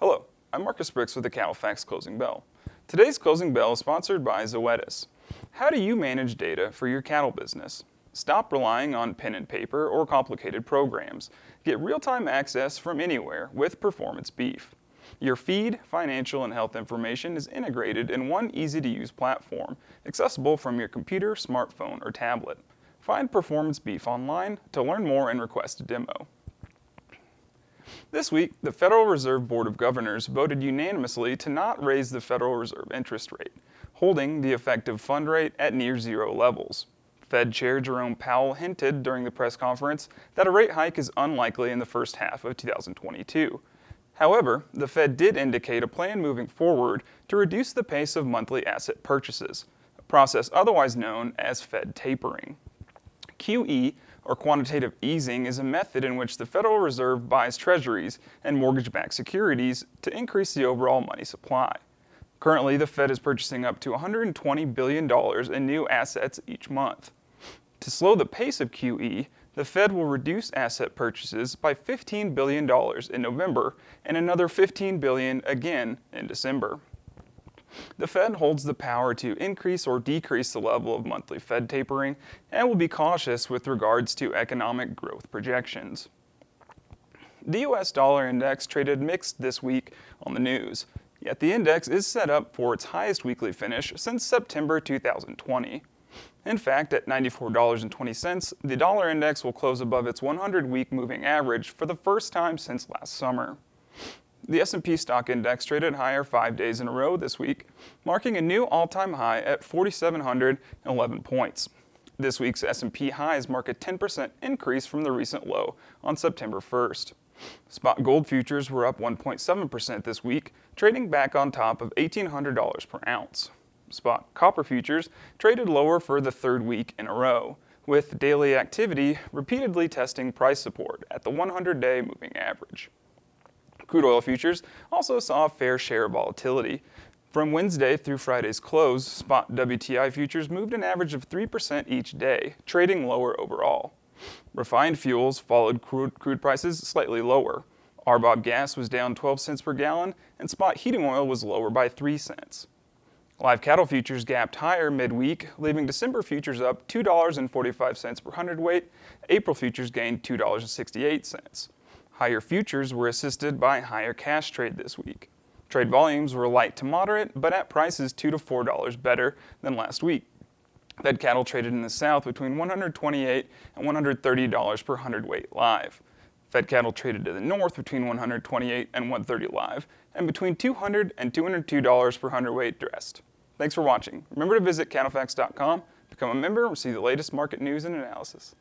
Hello, I'm Marcus Brix with the CattleFax Closing Bell. Today's Closing Bell is sponsored by Zoetis. How do you manage data for your cattle business? Stop relying on pen and paper or complicated programs. Get real-time access from anywhere with Performance Beef. Your feed, financial, and health information is integrated in one easy-to-use platform, accessible from your computer, smartphone, or tablet. Find Performance Beef online to learn more and request a demo. This week, the Federal Reserve Board of Governors voted unanimously to not raise the Federal Reserve interest rate, holding the effective fund rate at near zero levels. Fed Chair Jerome Powell hinted during the press conference that a rate hike is unlikely in the first half of 2022. However, the Fed did indicate a plan moving forward to reduce the pace of monthly asset purchases, a process otherwise known as Fed tapering. QE, or quantitative easing, is a method in which the Federal Reserve buys treasuries and mortgage-backed securities to increase the overall money supply. Currently, the Fed is purchasing up to $120 billion in new assets each month. To slow the pace of QE, the Fed will reduce asset purchases by $15 billion in November and another $15 billion again in December. The Fed holds the power to increase or decrease the level of monthly Fed tapering and will be cautious with regards to economic growth projections. The U.S. dollar index traded mixed this week on the news, yet the index is set up for its highest weekly finish since September 2020. In fact, at $94.20, the dollar index will close above its 100-week moving average for the first time since last summer. The S&P stock index traded higher 5 days in a row this week, marking a new all-time high at 4,711 points. This week's S&P highs mark a 10% increase from the recent low on September 1st. Spot gold futures were up 1.7% this week, trading back on top of $1,800 per ounce. Spot copper futures traded lower for the third week in a row, with daily activity repeatedly testing price support at the 100-day moving average. Crude oil futures also saw a fair share of volatility. From Wednesday through Friday's close, spot WTI futures moved an average of 3% each day, trading lower overall. Refined fuels followed crude prices slightly lower. RBOB gas was down 12 cents per gallon, and spot heating oil was lower by 3 cents. Live cattle futures gapped higher midweek, leaving December futures up $2.45 per hundredweight. April futures gained $2.68. Higher futures were assisted by higher cash trade this week. Trade volumes were light to moderate, but at prices $2 to $4 better than last week. Fed cattle traded in the South between $128 and $130 per hundredweight live. Fed cattle traded to the North between $128 and $130 live, and between $200 and $202 per hundredweight dressed. Thanks for watching. Remember to visit CattleFax.com, become a member, and receive the latest market news and analysis.